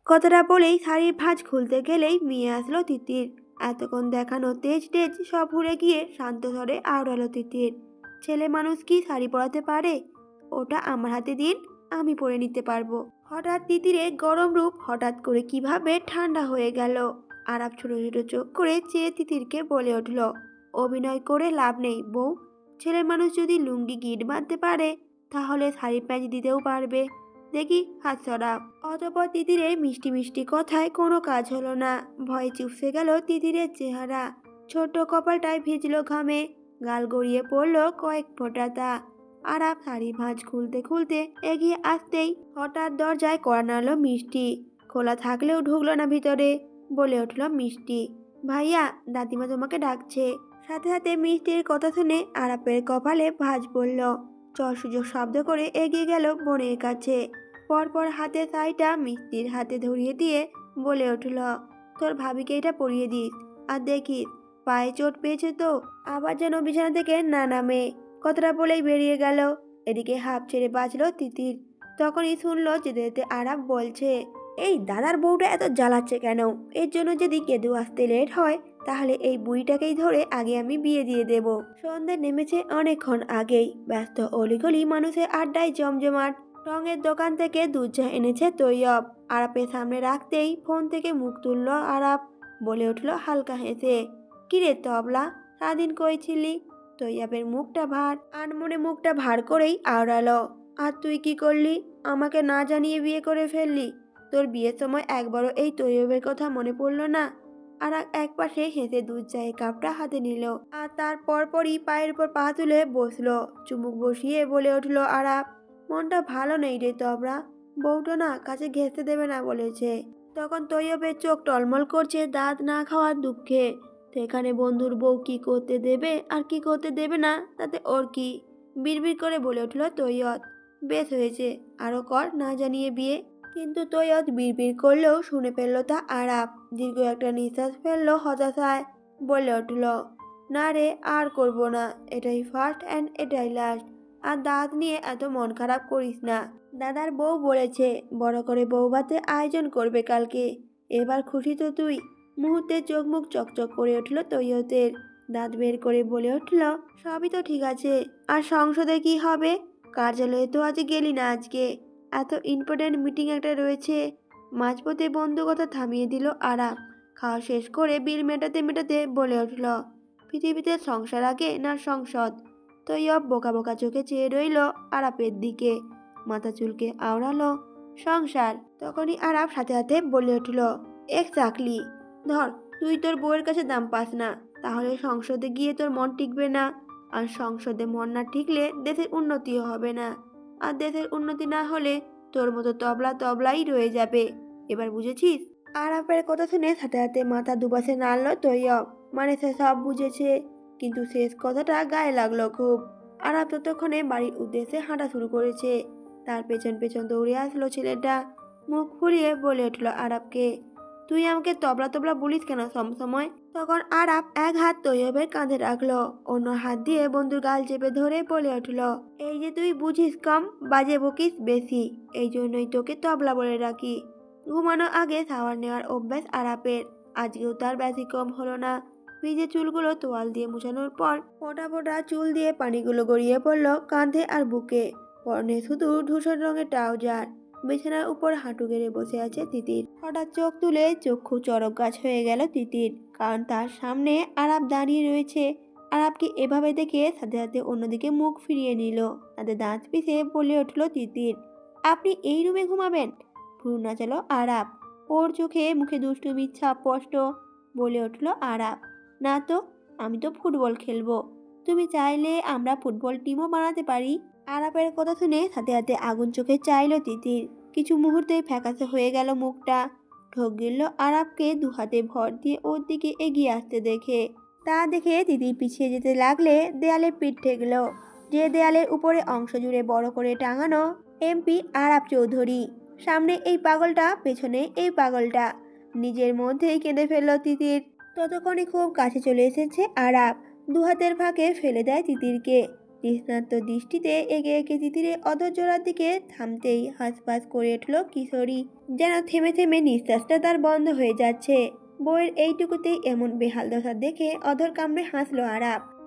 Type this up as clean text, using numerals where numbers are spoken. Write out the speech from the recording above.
কথাটা বলেই শাড়ির ভাঁজ খুলতে গেলেই নিয়ে আসলো তিতির। এতক্ষণ দেখানো তেজ টেজ সব ভুলে গিয়ে শান্ত স্বরে আওড়ালো তিতির। ছেলে মানুষ কি শাড়ি পরাতে পারে? ওটা আমার হাতে দিন, আমি পরে নিতে পারবো। হঠাৎ তিতিরের গরম রূপ হঠাৎ করে কিভাবে ঠান্ডা হয়ে গেল। আরাপ ছোট ছোট চোখ করে চেয়ে তিতিরকে বলে উঠল, অভিনয় করে লাভ নেই বউ। ছেলে মানুষ যদি লুঙ্গি গিট বাঁধতে পারে, তাহলে শাড়ি প্যাঁচ দিতেও পারবে। দেখি হাত সরা। অতঃপর তিতিরের মিষ্টি মিষ্টি কথায় কোনো কাজ হলো না। ভয়ে চুপসে গেল তিতিরের চেহারা। ছোট্ট কপালটায় ভিজলো ঘামে, গাল গড়িয়ে পড়লো কয়েক ফোঁটা তা। আরাপ শাড়ি ভাঁজ খুলতে খুলতে এগিয়ে আসতেই হঠাৎ দরজায় কড়া নাড়ল মিষ্টি। খোলা থাকলেও ঢুকলো না ভিতরে। বলে উঠল মিষ্টি, ভাইয়া দাদিমা তোমাকে ডাকছে। সাথে সাথে মিষ্টির কথা শুনে আরাপের কপালে ভাঁজ পড়ল। চর সুযোগ শব্দ করে এগিয়ে গেল বোনের কাছে। পরপর হাতে শাড়িটা মিষ্টির হাতে ধরিয়ে দিয়ে বলে উঠল, তোর ভাবিকে এটা পরিয়ে দিস, আর দেখিস পায়ে চোট পেয়েছে তো আবার যেন বিছানা থেকে না নামে। কথাটা বলেই বেরিয়ে গেল। এদিকে হাঁপ ছেড়ে বাঁচল তিতির। তখনই শুনলো যেতে যেতে আরাপ বলছে, এই দাদার বউটা এত জ্বালাচ্ছে কেন? এর জন্য যদি কেঁদু আসতে লেট হয়, তাহলে এই বুড়িটাকেই ধরে আগে আমি বিয়ে দিয়ে দেব। সন্ধে নেমেছে অনেকক্ষণ আগেই। ব্যস্ত অলিগলি মানুষের আড্ডায় জমজমাট। রঙের দোকান থেকে দুধ চা এনেছে তৈয়ব। আরাপের সামনে রাখতেই ফোন থেকে মুখ তুলল আরাপ। বলে উঠল হালকা হেসে, কিরে তবলা, সারাদিন কই ছিলি? তৈয়বের মুখটা ভার, আনমনে মুখটা ভার করেই আওড়ালো, আর তুই কি করলি? আমাকে না জানিয়ে বিয়ে করে ফেললি। তোর বিয়ের সময় একবারও এই তৈয়বের কথা মনে পড়লো না? আর এক পাশে হেসে দুধ চায়ের কাপটা হাতে নিল, আর তার পরপরই পায়ের উপর পা তুলে বসলো। চুমুক বসিয়ে বলে উঠল আরাপ, মনটা ভালো নেই রে তবরা, বউটা না কাছে ঘেঁষতে দেবে না বলেছে। তখন তৈয়বের চোখ টলমল করছে দাঁত না খাওয়ার দুঃখে। সেখানে বন্ধুর বউ কি করতে দেবে আর কি করতে দেবে না তাতে ওর কি? বিড়বিড় করে বলে উঠল তৈয়ব, বেশ হয়েছে, আরো কর না জানিয়ে বিয়ে। কিন্তু তৈয়ব বিড়বিড় করলেও শুনে ফেলল তা আরাপ। দীর্ঘ একটা নিঃশ্বাস ফেললো হতাশায়। বলে উঠল, না রে, আর করব না, এটাই ফার্স্ট অ্যান্ড এটাই লাস্ট। আর দাঁত নিয়ে এত মন খারাপ করিস না। দাদার বউ বলেছে বড় করে বউভাতে আয়োজন করবে কালকে। এবার খুশি তো তুই? মুহূর্তে চোখ মুখ চকচক করে উঠল তৈয়তের। দাঁত বের করে বলে উঠল, সবই তো ঠিক আছে, আর সংসদে কি হবে? কার্যালয়ে তো আজ গেলি না আজকে, এত ইম্পর্টেন্ট মিটিং একটা রয়েছে। মাঝপথে বন্ধু কথা থামিয়ে দিল আরাপ। খাওয়া শেষ করে বিল মেটাতে মেটাতে বলে উঠল, পৃথিবীতে সংসার আগে না সংসদ? তৈয়ব বোকা বোকা চোখে চেয়ে রইল আরাপের দিকে। মাথা চুলকে আওড়ালো, সংসার। তখনই আরাপ সাথে সাথে বলে উঠল, এক্স্যাক্টলি। ধর, তুই তোর বউয়ের কাছে দাম পাস না, তাহলে সংসদে গিয়ে তোর মন টিকবে না। আর সংসদে মন না টিকলে দেশের উন্নতিও হবে না। আর দেশের উন্নতি না হলে তোর মতো তবলা তবলাই রয়ে যাবে। এবার বুঝেছিস? আরাপের কথা শুনে সাথে সাথে মাথা দুপাশে নাড়ল তৈয়ব। মানে সে সব বুঝেছে, কিন্তু শেষ কথাটা গায়ে লাগলো খুব। আরাপ ততক্ষণে বাড়ির উদ্দেশ্যে হাঁটা শুরু করেছে। তার পেছন পেছন দৌড়ে আসলো ছেলেটা। মুখ ফুরিয়ে বলে উঠল আরাপকে, তুই আমাকে তবলা তবলা বলিস কেন সবসময়? তখন আরাপ এক হাত তৈয়বের কাঁধে রাখলো, অন্য হাত দিয়ে বন্ধুর গাল চেপে ধরে বলে উঠল, এই যে তুই বুঝিস কম, বাজে বকিস বেশি, এই জন্যই তোকে তবলা বলে রাখি। ঘুমানোর আগে শাওয়ার নেওয়ার অভ্যাস আরাপের। আজকেও তার ব্যতিক্রম হলো না। ভিজে চুলগুলো তোয়াল দিয়ে মুছানোর পর ফোঁটা ফোঁটা চুল দিয়ে পানিগুলো গড়িয়ে পড়ল কাঁধে আর বুকে। পরনে শুধু ধূসর রঙের ট্রাউজার। বিছানার উপর হাঁটু গেড়ে বসে আছে তিতির। হঠাৎ চোখ তুলে চক্ষু চড়ক গাছ হয়ে গেল তিতির, কারণ তার সামনে আরাপ দাঁড়িয়ে রয়েছে। আরাপকে এভাবে দেখে সাথে সাথে অন্যদিকে মুখ ফিরিয়ে নিল। তাতে দাঁত পিষে বলে উঠল তিতির, আপনি এই রুমে ঘুমাবেন? ভ্রু নাচালো আরাপ। ওর চোখে মুখে দুষ্টুমি ছাপ স্পষ্ট। বলে উঠল আরাপ, না তো, আমি তো ফুটবল খেলবো। তুমি চাইলে আমরা ফুটবল টিমও বানাতে পারি। আরাপের কথা শুনে সাথে সাথে আগুন চোখে চাইল তিতির। কিছু মুহূর্তে ফ্যাকাশে হয়ে গেল মুখটা। ঢোক গিলল আরাপকে দু হাতে ভর দিয়ে ওর দিকে এগিয়ে আসতে দেখে। তা দেখে তিতির পিছিয়ে যেতে লাগলে দেয়ালে পিঠ ঠেকল। যে দেয়ালের উপরে অংশ জুড়ে বড় করে টাঙানো এমপি আরাপ চৌধুরী। সামনে এই পাগলটা, পেছনে এই পাগলটা। নিজের মধ্যেই কেঁদে ফেলল তিতির। ততক্ষণে খুব কাছে চলে এসেছে আরাপ। দু হাতের ফাঁকে ফেলে দেয় তিতিরকে। তৃষ্ণার্ত দৃষ্টিতে এগিয়ে এগিয়ে তিতিরে অধর জোড়ার দিকে থামতেই হাঁসফাঁস করে উঠল কিশোরী। যেন থেমে থেমে নিঃশ্বাসটা তার বন্ধ হয়ে যাচ্ছে। বইয়ের এইটুকুতেই এমন বেহাল দশা দেখে অধর কামড়ে হাসলো আরাপ।